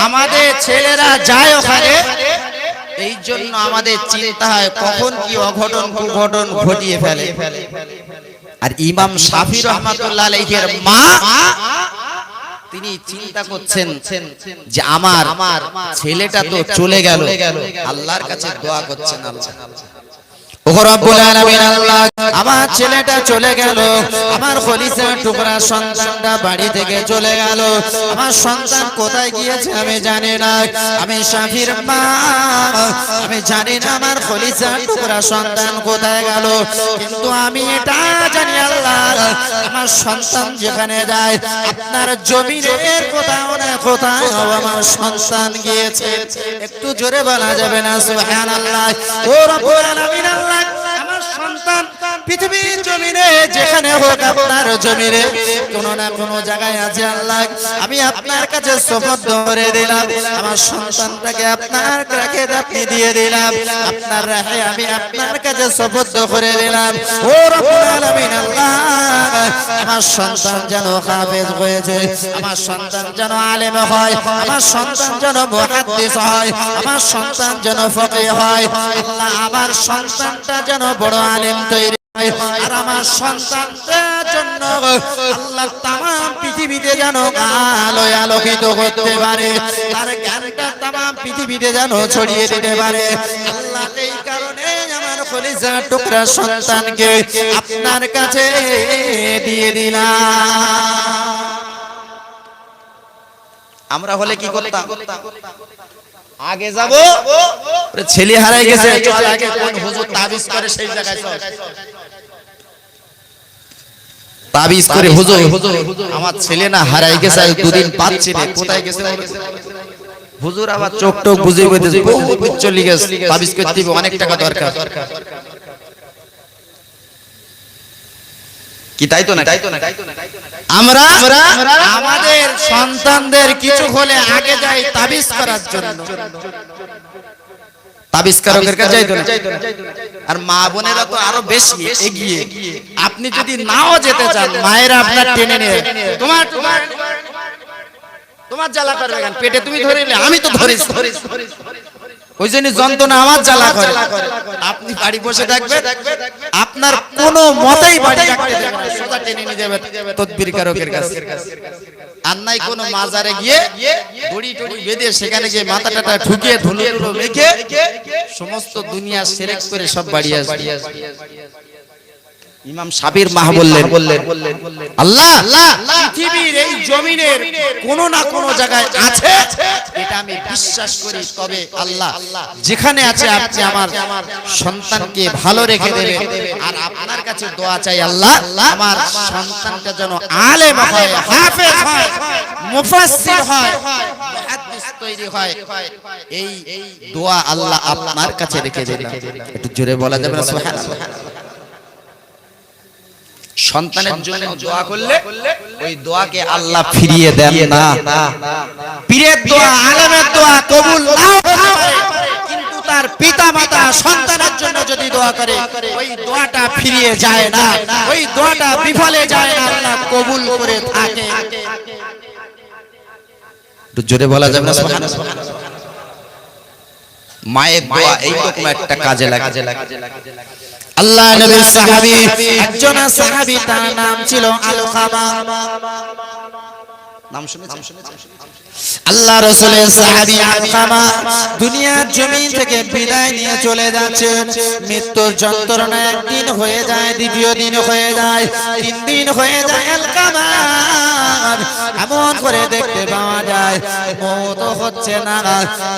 আমাদের ছেলেরা যায় ওখানে এই জন্য আমাদের চিন্তা হয় কখন কি অঘটন কুঘটন ঘটিয়ে ফেলে আর ইমাম শাফি রাহমাতুল্লাহ আলাইহির মা তিনি চিন্তা করছেন যে আমার ছেলেটা তো চলে গেল আল্লাহর কাছে দোয়া করছেন আল্লাহ ও ওগো রব্বুল আলামিন আল্লাহ, আমার ছেলেটা চলে গেল, আমার খলিসার টুকরা সন্তানটা বাড়ি থেকে চলে গেল। আমার সন্তান কোথায় গিয়েছে আমি জানি না। আমি শাফির মা, আমি জানি না আমার খলিসার টুকরা সন্তান কোথায় গেল, কিন্তু আমি এটা জানি আল্লাহ, আমার সন্তান যেখানে যায় আপনার জমিনের কোথাও না কোথাও আমার সন্তান গিয়েছে। একটু জোরে বলা যাবে না সুবহানাল্লাহ? ও রব্বুল আলামিন আল্লাহ, আমার সন্তান পৃথিবীর জমিনে যেখানে হোক আপনার জমিনে কোনো না কোনো জায়গায় আছে আল্লাহ, আমি আপনার কাছে সুপুর্দ করে দিলাম। আমার সন্তানটাকে আপনার কাছে আপনি দিয়ে দিলাম, আপনার রাহে আমি আপনার কাছে সুপুর্দ করে দিলাম। ও রব্বুল আলামিন আল্লাহ, আমার সন্তান যেন হাফেজ হয়েছে, আমার সন্তান যেন আলেম হয়, আমার সন্তান যেন মুহাদ্দিস হয়, আমার সন্তান যেন ফকিহ হয়। আল্লাহ, আমার সন্তানটা যেন বড় আলেম তৈরি হয়, আর আমার সন্তানটার জন্য আল্লাহ তামাম পৃথিবীতে যেন আলোয় আলোকিত করতে পারে, তার জ্ঞানটা তামাম পৃথিবীতে যেন ছড়িয়ে দিতে পারে। আল্লাহ, এই কারণে আমার কলিজার টুকরা সন্তানকে আপনার কাছে দিয়ে দিলাম। আমরা হলে কি করতাম? আগে যাব, ছেলে হারাই গেছে, চল আগে কোন হুজুর তাবিজ করে সেই জায়গায় চল। তাবিজ করে হুজুর, আমার ছেলে না হারাই গেছে, দুদিন পাচ্ছি না, কোথায় গেছে হুজুর? আবার চোখ টোক বুঝে বুঝে বহুত চলে গেছে, তাবিজ করতে অনেক টাকা দরকার। কি তাই তো না? আমরা আমাদের সন্তানদের কিছু হলে আগে যাই তাবিজ করার জন্য, তাবিজ কারকের কাছে যাইতো না। আর মা বোনেরা তো আরো বেশি এগিয়ে, আপনি যদি নাও যেতে চান মায়েরা আপনার টেনে নিয়ে, তোমার তোমার তোমার জ্বালা করবে কেন পেটে, তুমি ধরে নিলে আমি তো ধরিস, ওই জন্য যন্ত্রণা আমার জ্বালা করে। আপনি বাড়ি বসে থাকবেন, আপনার কোনো মতেই বাড়ি রাখতে দেবে না, সোজা টেনে নিয়ে যাবে তদবির কারকের কাছে। আর নাই কোনো মাজারে গিয়ে দড়ি টড়ি বেঁধে সেখানে গিয়ে মাথাটা ঠুকিয়ে ধুলো টুলো মেখে সমস্ত দুনিয়া শিরক করে সব বাড়ি আসবে। ইমাম সাবির মাহ বললেন, আল্লাহ পৃথিবীর এই জমিনের কোন না কোন জায়গায় আছে, এটা আমি বিশ্বাস করি, তবে আল্লাহ যেখানে আছে আপনি আমার সন্তানকে ভালো রেখে দেবেন। আর আপনার কাছে দোয়া চাই আল্লাহ, আমার সন্তানটা যেন আলেম হয়, হাফেজ হয়, মুফাসসির হয়, মুহাদ্দিস তৈরি হয়। এই দোয়া আল্লাহ আপনার কাছে রেখে দিলাম। একটু জোরে বলা যাবে না সুবহানাল্লাহ? সন্তানের জন্য দোয়া করলে ওই দোয়াকে আল্লাহ ফিরিয়ে দেন না। পীরের দোয়া, আলেমের দোয়া কবুল নাও হতে পারে, কিন্তু তার পিতা মাতা সন্তানের জন্য যদি দোয়া করে ওই দোয়াটা ফিরিয়ে যায় না, ওই দোয়াটা বিফলে যায় না, আল্লাহ কবুল করে থাকে। একটু জোরে বলা যাবে না সুবহানাল্লাহ? মায়ের দোয়া এইরকম একটা কাজে লাগে। আল্লাহ নবীর সাহাবী, একজন সাহাবী, তার নাম ছিল আলকামা। নাম শুনেছেন? আল্লাহ রাসূলের সাহাবী আলকামা দুনিয়ার জমিন থেকে বিদায় নিয়ে চলে যাচ্ছেন। মৃত্যুর যন্ত্রণা একদিন হয়ে যায়, দ্বিতীয় দিন হয়ে যায়, তিন দিন হয়ে যায়। আলকামা এমন করে দেখতে পাওয়া যায় মওত হচ্ছে না,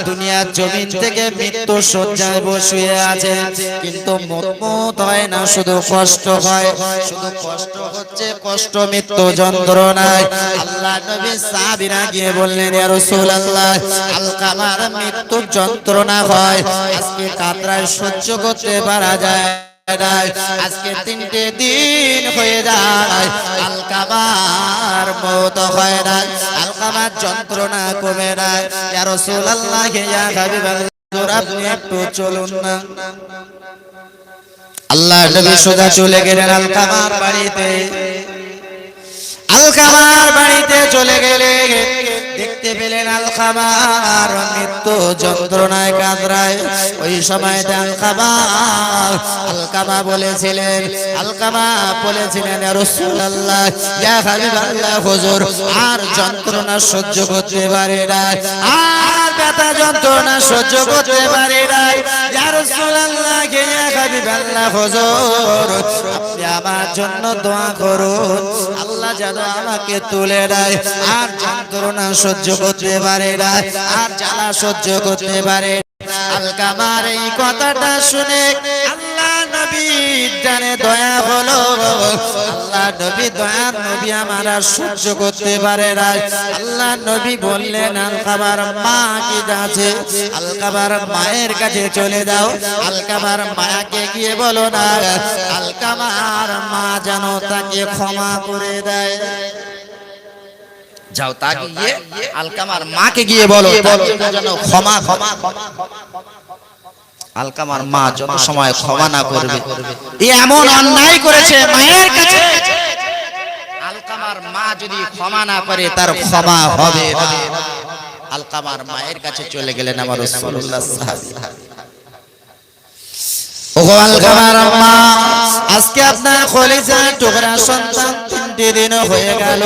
দুনিয়ার জমিন থেকে মৃত্যু শয্যায় বসে আছে, কিন্তু মওত হয় না, শুধু কষ্ট হয়, শুধু কষ্ট হচ্ছে, কষ্ট মৃত্যু যন্ত্রণায়। আল্লাহ নবী সাহাবীরা গিয়ে বললেন, ইয়া রাসূলুল্লাহ, আলকামার মৃত্যু যন্ত্রণা হয়, আজকে কাতরায় সহ্য করতে পারা যায়, আজকে 3টে দিন হয়ে যায়, আলকামার মওত হয় না, আলকামার যন্ত্রণা কমে না। ইয়া রাসূলুল্লাহ, ইয়া হাবিবাল্লাহ, আপনি একটু চলুন না। আল্লাহ নবী সোজা চলে গেলেন আলকামার বাড়িতে। আলকামার বাড়িতে চলে গেলে দেখতে পেলেন আলকামার মৃত্যু যন্ত্রণায় কাতরায়। ওই সময়তে আলকামা বলেছিলেন, ইয়া রাসূলুল্লাহ, ইয়া হাবিবাল্লাহ, হুজুর আর যন্ত্রণা সহ্য করতে পারে না, আর ব্যথা যন্ত্রণা সহ্য করতে পারি না। ইয়া রাসূলুল্লাহ, ইয়া হাবিবাল্লাহ, হুজুর আপনি আমার জন্য দোয়া করুন, আল্লাহ যেন আমাকে তুলে দেয়। আর যন্ত্রণা সহ্য করতে পারে না, আর জ্বালা সহ্য করতে পারে। আলকামার এই কথাটা শুনে আল্লাহ নবীর জানে দয়া হলো। আল্লাহ নবী দয়ার নবী আমার আর সহ্য করতে পারে না। আল্লাহ নবী বললেন, আলকামার মা কি আছে, আলকামার মায়ের কাছে চলে যাও। আলকামার মাকে গিয়ে বলো না, আলকামার মা যেন তাকে ক্ষমা করে দেয়। যাও, তাকে গিয়ে আলকামার মাকে গিয়ে বলো যেন ক্ষমা। আলকামার মা যত সময় ক্ষমা না করবে, এমন অন্যায় করেছে মায়ের কাছে, আলকামার মা যদি ক্ষমা না করে তার ক্ষমা হবে না। আলকামার মায়ের কাছে চলে গেলেন আমার রাসূলুল্লাহ সাহাবী। ওগো আলকামার মা, আজকে আপনার কলিজার টুকরা সন্তান 3 দিন হয়ে গেল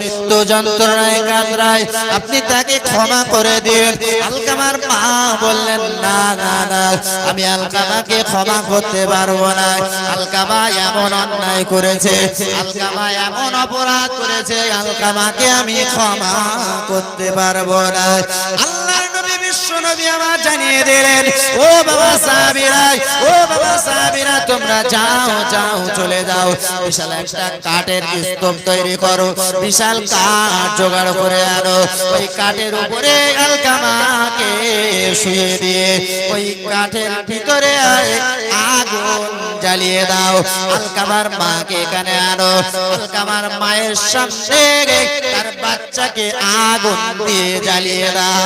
মৃত্যু যন্ত্রণায় কাতরায়, আপনি তাকে ক্ষমা করে দিন। আলকামার মা বললেন, না না না, আমি আলকামাকে ক্ষমা করতে পারবো না। আলকামা এমন অন্যায় করেছে, আলকামা এমন অপরাধ করেছে, আলকামাকে আমি ক্ষমা করতে পারবো না। আল্লাহর নবী বিশ্ব নবী আমার জানিয়ে দিলেন, ও বাবা সাহাবীরা, ও বাবা সাহাবীরা, তোমরা যাও যাও চলে যাও, বিশাল একটা কাঠের স্তূপ তৈরি করো, বিশাল কাঠ জোগাড় করে আনো। ওই কাঠের উপরে আলকামাকে শুয়ে দিয়ে ওই কাঠের ভিতরে আগুন জ্বালিয়ে দাও। আলকামার মাকে এখানে আনো, আলকামার মায়ের সামনে তার বাচ্চাকে আগুন দিয়ে জ্বালিয়ে দাও।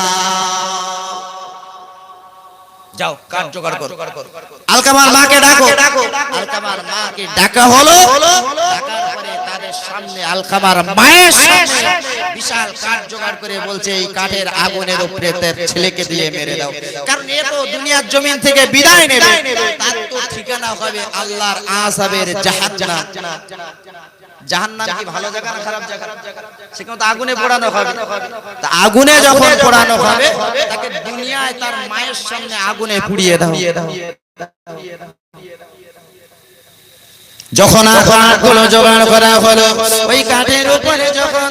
যাও, কাঠ জোগাড় করো। আলকামার মাকে ডাকো। আলকামার মাকে ডাকা হলো। ডাকার পরে তাদের সামনে আলকামার মায়ের সামনে বিশাল কাঠ জোগাড় করে বলছে, এই কাঠের আগুনের উপরে তার ছেলেকে দিয়ে মেরে দাও। কারণ এ তো দুনিয়ার জমিন থেকে বিদায় নেবে, তার তো ঠিকানা হবে আল্লাহর আযাবের জাহান্নাম। জাহান্নাম কি ভালো জায়গা না খারাপ জায়গা? সেখানে তো আগুনে পোড়ানো হবে। তা আগুনে যখন পোড়ানো হবে, তাকে দুনিয়ায় তার মায়ের সামনে আগুনে পুড়িয়ে দাও। যখন কাঠগুলো জোগাড় করা হলো, ওই কাঠের উপরে যখন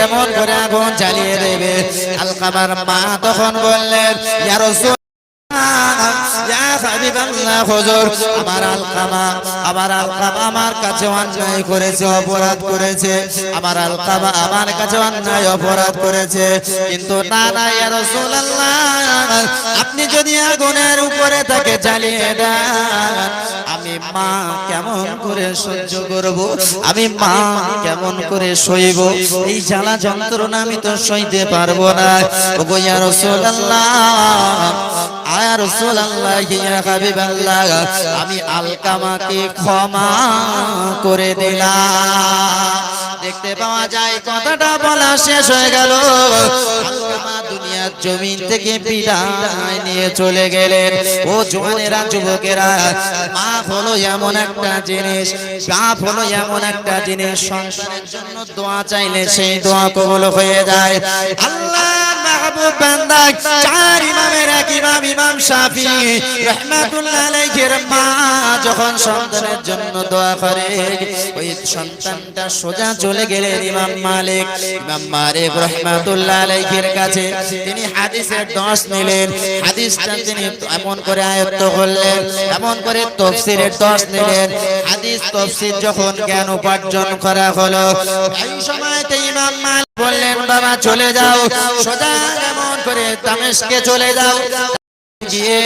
এমন করে আগুন জ্বালিয়ে দেবে, আলকামার মা তখন বললেন, ইয়া রাসূল, ইয়া হাবিবাল্লাহ, হুজুর আমার আলকামা আমার কাছে অন্যায় করেছে, অপরাধ করেছে। আমার আলকামা আমার কাছে অন্যায় অপরাধ করেছে, কিন্তু না না ইয়া রাসূলুল্লাহ, আপনি যদি আগুনের উপরে তাকে জ্বালিয়ে দেন, আমি মা কেমন করে সহ্য করব, আমি মা কেমন করে সইব? এই জ্বালা যন্ত্রণা আমি তো সইতে পারবো না। ওগো ইয়া রাসূলুল্লাহ, ইয়া রাসূলুল্লাহ, ইয়া হাবিবাল্লাহ, আমি আলকামাকে ক্ষমা করে দিলাম। দেখতে পাওয়া যায় কথাটা বলা শেষ হয়ে গেল, আলকামা দুনিয়ার জমিন থেকে বিদায় নিয়ে চলে গেলেন। ও জওয়ানেরা, যুবকেরা, মা হলো এমন একটা জিনিস, বাপ হলো এমন একটা জিনিস, সন্তানের জন্য দোয়া চাইলে সেই দোয়া কবুল হয়ে যায়। আল্লাহ মাহবুব বান্দা, 4 ইমামের এক ইমাম, ইমাম শাফি রাহমাতুল্লাহ আলাইহির মা যখন সন্তানের জন্য দোয়া করে, ওই সন্তানটা সোজা চলে গেলেন ইমাম মালিক রাহমাতুল্লাহ আলাইহির কাছে। তিনি হাদিসের 10 নিলেন, হাদিসটা তিনি এমন করে আয়ত্ত করলেন, এমন করে তাফসীরের 10 নিলেন। হাদিস তাফসীর যখন জ্ঞান উপার্জন করা হলো, এই সময়তে ইমাম মালিক বললেন, বাবা চলে যাও, সোজা এমন করে দামেস্কে চলে যাও, গিয়ে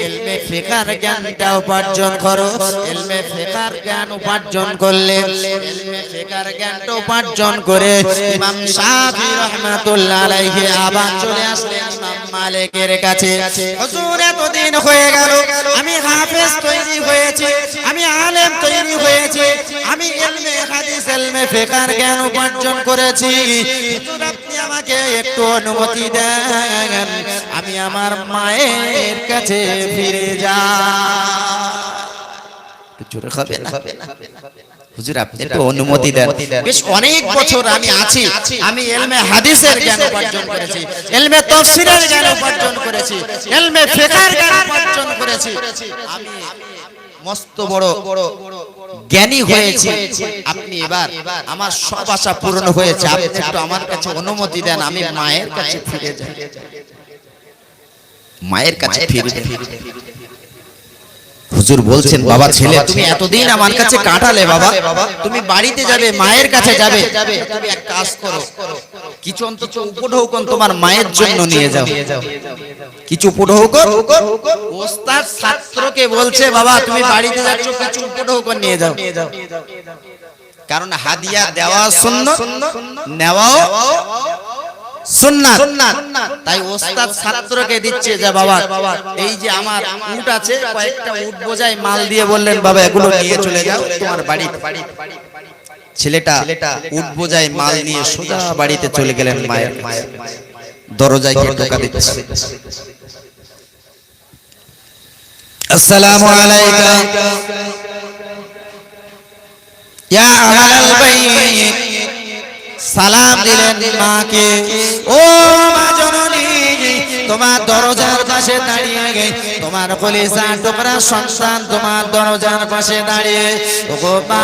ইলমে ফিকহের জ্ঞানটা উপার্জন করো। ইলমে ফিকহের জ্ঞান উপার্জন করলেন, ইলমে ফিকহের জ্ঞানটা উপার্জন করে ইমাম শাফি রাহমাতুল্লাহ আলাইহি আবার চলে আসলেন ইমাম মালিকের কাছে। হুজুর, এতদিন হয়ে গেল, আমি হাফেজ তৈরি হয়েছি, আমি আলেম তৈরি হয়েছি, আমি ইলমে হাদিস, ইলমে ফিকহের জ্ঞান উপার্জন করেছি, হুজুর আপনি আমাকে একটু অনুমতি দেন, আমি আমার মায়ের কাছে ফিরে যা। জোরে খাবে না? হুজুর আপনি একটু অনুমতি দেন। বেশ অনেক বছর আমি আছি, আমি ইলমে হাদিসের জ্ঞান অর্জন করেছি, ইলমে তাফসীরের জ্ঞান অর্জন করেছি, ইলমে ফিকহের জ্ঞান অর্জন করেছি, আমি মস্ত বড় জ্ঞানী হয়েছি। আপনি এবার আমার সব আশা পূরণ হয়েছে, আপনি একটু আমার কাছে অনুমতি দেন, আমি মায়ের কাছে ফিরে যাই। মায়ের কাছে ফিরে যাই। হুজুর বলছেন, বাবা ছেলে তুমি এতদিন আমার কাছে কাটালে, বাবা তুমি বাড়িতে যাবে, মায়ের কাছে যাবে, তুমি এক কাজ করো, কিছু অন্তত উপঢৌকন তোমার মায়ের জন্য নিয়ে যাও, কিছু উপঢৌকন। ওস্তাদ ছাত্রকে বলছে, বাবা তুমি বাড়িতে যাচ্ছ, কিছু উপঢৌকন নিয়ে যাও, কারণ হাদিয়া দেওয়া সুন্নাত, নেওয়াও সুন্নাত। তাই ওস্তাদ ছাত্রকে দিচ্ছে যে বাবা এই যে আমার উট আছে, কয়েকটা উট বোঝাই মাল দিয়ে বললেন, বাবা এগুলো নিয়ে চলে যাও তোমার বাড়ি। ছেলেটা উট বোঝাই মাল নিয়ে সোজা বাড়িতে চলে গেলেন। মায়ের দরজায় গিয়ে টোকা দিচ্ছে, আসসালামু আলাইকা ইয়া আহলাল বাইত। সালাম দিলেন মাকে, ও মা জননী, তোমার দরজার পাশে দাঁড়িয়ে গে তোমার কলিজা টুকরা সন্তান তোমার দরজার পাশে দাঁড়িয়ে, ওগো মা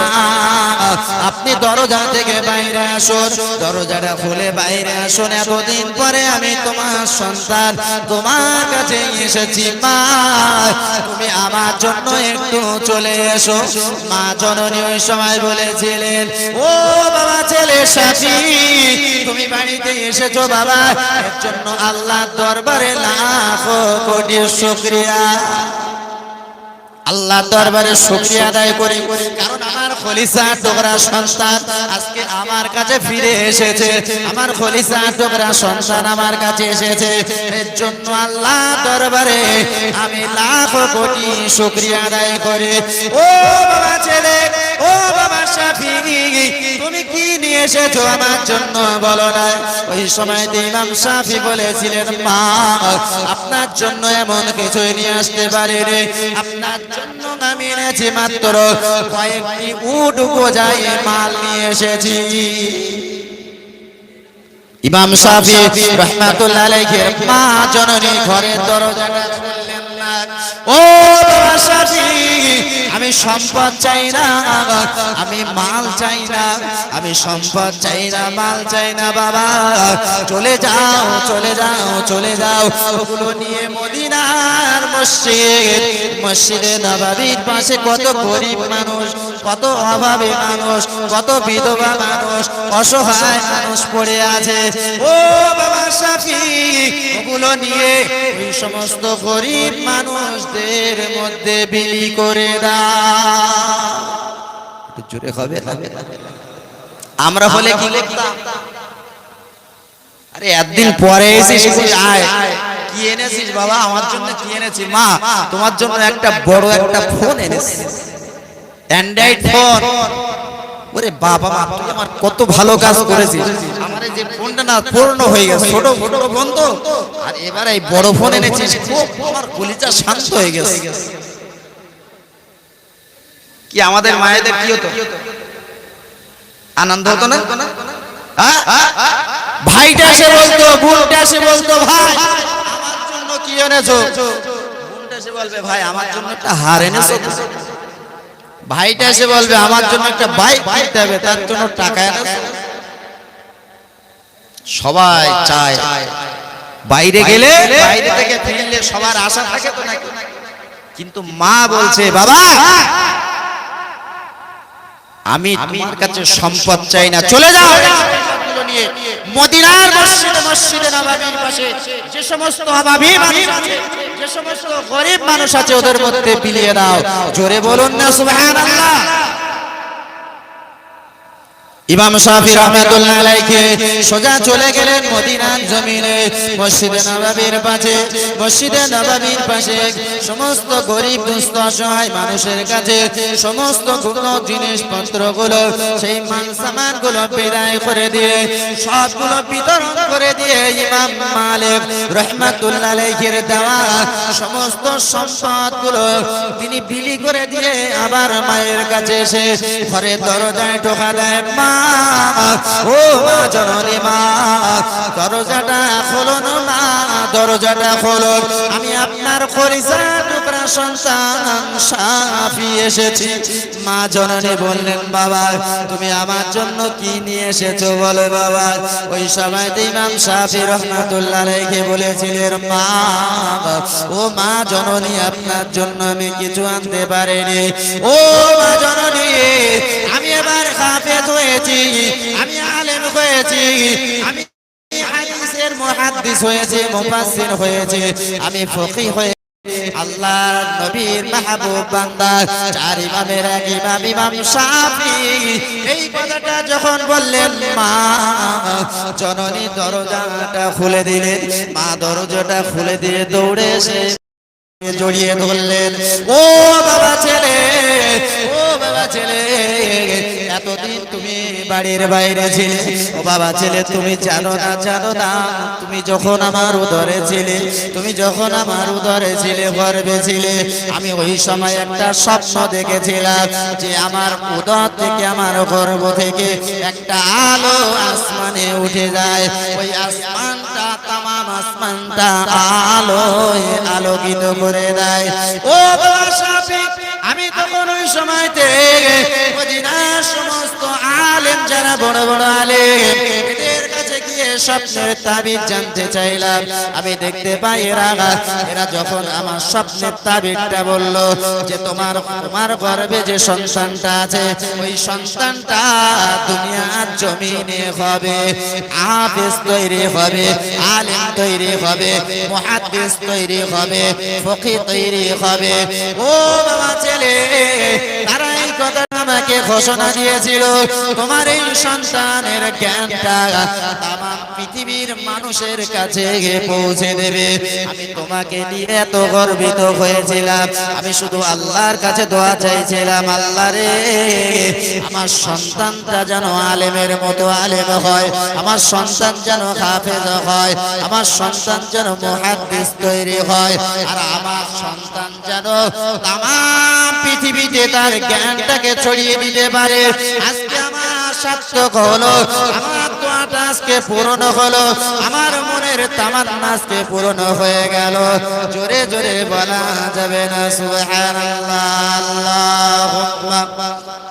আপনি দরজা থেকে বাইরে আসুন, দরজাটা খুলে বাইরে আসুন, এতদিন পরে আমি তোমার সন্তান তোমার কাছে এসেছি, মা তুমি আমার জন্য একটু চলে এসো। মা জননী ওই সময় বলেছিলেন, ও বাবা ছেলে সাথী তুমি বাড়িতে এসেছো বাবা, এর জন্য আল্লাহর দরবারে লাখো কোটি শুকরিয়া, আল্লাহর দরবারে শুকরিয়া আদায় করি, কারণ আমার খলিসা টুকরা সন্তান আজকে আমার কাছে ফিরে এসেছে, আমার খলিসা টুকরা সন্তান আমার কাছে এসেছে, এর জন্য আল্লাহর দরবারে আমি লাখো কোটি শুকরিয়া আদায় করি। ও বাবা ছেলে, ও বাবা শাফি, তুমি কি নিয়ে এসেছো আমার জন্য বলো না। ওই সময় ইমাম শাফি বলেছিলেন, মা আপনার জন্য এমন কিছু নিয়ে আসতে পারি রে, আপনার জন্য আমি এনেছি মাত্র কয়েকটি উট বোঝাই মাল নিয়ে এসেছি। ইমাম শাফি রাহমাতুল্লাহ আলাইহি মা জননী ঘরের দরজাটা খুললেন না। ও বাবা শাফি, আমি সম্পদ চাই না, আমি মাল চাই না, আমি সম্পদ চাই না, মাল চাই না, বাবা চলে যাও, চলে যাও, চলে যাও, ওগুলো নিয়ে মদিনার মসজিদ, মসজিদে নববীর পাশে কত গরিব মানুষ, কত অভাবী মানুষ, কত বিধবা মানুষ, অসহায় মানুষ পড়ে আছে, ও বাবা শাফি ওগুলো নিয়ে ওই সমস্ত গরিব মানুষদের মধ্যে বিলি করে দাও। একটু জোরে হবে, আমরা হলে কি করতাম? আরে একদিন পরে এসেছিস, আয় কি এনেছিস বাবা? আমার জন্য কি এনেছি? মা তোমার জন্য একটা বড় একটা ফোন এনেছি, অ্যান্ড্রয়েড ফোন। ওরে বাবা মা তুই আমার কত ভালো কাজ করেছিস, আমার এই যে ফোনটা না পুরনো হয়ে গেছে, ছোট ছোট ফোন তো, আর এবার এই বড় ফোন এনেছিস, খুব আমার কলিজা শান্ত হয়ে গেছে। কি আমাদের মায়েদের কি হতো? আনন্দ হতো না? ভাইটা এসে বলতো, বোনটা এসে বলতো, ভাই আমার জন্য কি এনেছো? বোনটা এসে বলবে, ভাই আমার জন্য একটা হার এনেছো। ভাইটা এসে বলবে, আমার জন্য একটা বাইক কিনতে হবে, তার জন্য টাকা এনেছো। সবাই চায় বাইরে গেলে, বাইরে থেকে ফিরলে সবার আশা থাকে তো নাকি? কিন্তু মা বলছে, বাবা আমি তোমার কাছে সম্পদ চাই না, চলে যাও নিয়ে মদিনার মসজিদে, মসজিদে নববীর পাশে যে সমস্ত অভাবী মানুষ আছে, যে সমস্ত গরিব মানুষ আছে, ওদের মধ্যে বিলিয়ে দাও। জোরে বলুন না সুবহানাল্লাহ। ইমাম শাফি রহমাতুল্লাহ আলাইহি সোজা চলে গেলেন মদিনার জমিনে মসজিদে নববীর পাশে। মসজিদে নববীর পাশে সমস্ত গরিব দুস্থ অসহায় মানুষের কাছে সমস্ত জিনিসপত্রগুলো সেই মানসামানগুলো বিদায় করে দিয়ে সবগুলো বিতরণ করে দিয়ে ইমাম মালিক রহমাতুল্লাহ আলাইহির দেওয়া সমস্ত সম্পদগুলো তিনি বিলি করে দিয়ে আবার মায়ের কাছে এসে ঘরের দরজায় টোকা দেয়। মা, ও মা জননী, মা দরজাটা খোলো না, মা দরজাটা খোলো, আমি আপনার কলিজার টুকরা সন্তান শাফি এসেছি। মা জননী বললেন, বাবা তুমি আমার জন্য কি নিয়ে এসেছো বলো বাবা। ওই সময়তে ইমাম শাফি রহমাতুল্লাহ আলাইহি বলেছিলেন, মা, ও মা জননী আপনার জন্য আমি কিছু আনতে পারিনি। ও মা জননী, আমি এবার হাফেজ হয়েছি, আমি আলেম হয়েছি, আমি হাদিসের মুহাদ্দিস হয়েছি, মুফাসসির হয়েছি, আমি ফকিহ হয়ে আল্লাহর নবীর মাহবুব বান্দা চার ইমামের এক ইমাম ইমাম শাফি এই কথাটা যখন বললেন, মা জননী দরজাটা খুলে দিলেন। মা দরজাটা খুলে দিয়ে দৌড়ে এসে জড়িয়ে ধরলেন। ও বাবা ছেলে, ও বাবা ছেলে, এতদিন তুমি বাড়ির বাইরে ছিলে। ও বাবা ছেলে, তুমি জানো না, জানো না, তুমি যখন আমার উদরে ছিলে, তুমি যখন আমার উদরে ছিলে, গর্ভে ছিলে, আমি ওই সময় একটা স্বপ্ন দেখেছিলাম যে আমার উদর থেকে, আমার গর্ভ থেকে একটা আলো আসমানে উঠে যায়। ওই আসমানটা, তামাম আসমানটা আলোয় আলোকিত করে দেয়। ও বাবা শাফি, আমি তখন ওই সময়তে মদিনার সমস্ত আলেম যারা বড় বড় আলেম এদের কাছে গিয়ে স্বপ্নের তাবিজ জানতে চাইলাম। আমি দেখতে পাই এরা যখন আমার স্বপ্নের তাবিজটা বলল যে তোমার গর্ভে যে সন্তানটা আছে ওই সন্তানটা দুনিয়ার জমিনে হবে, হাফেজ তৈরি হবে, আলেম তৈরি হবে, মুহাদ্দিস তৈরি হবে, ফকিহ তৈরি হবে। ও বাবা ছেলে, তারা এই কথা আমাকে ঘোষণা দিয়েছিল, তোমার এই সন্তানের জ্ঞানটা তামাম পৃথিবীর মানুষের কাছে পৌঁছে দেবে। আমি তোমাকে নিয়ে এত গর্বিত হয়েছিলাম, আমি শুধু আল্লাহর কাছে দোয়া চাইছিলাম, আল্লাহ রে আমার সন্তানটা যেন আলেমের মতো আলেম হয়, আমার সন্তান যেন হাফেজ হয়, আমার সন্তান যেন মুহাদ্দিস তৈরি হয়, আর আমার সন্তান যেন তামাম পৃথিবীতে তার জ্ঞানটাকে ছড়িয়ে দিতে পারে। আজকে আমার সার্থক হলো, আমার দোয়াটা আজকে পূরণ হলো, আমার মনের তামান্না আজকে পূরণ হয়ে গেল। জোরে জোরে বলা যাবে না সুবহানাল্লাহ, আল্লাহু আকবার।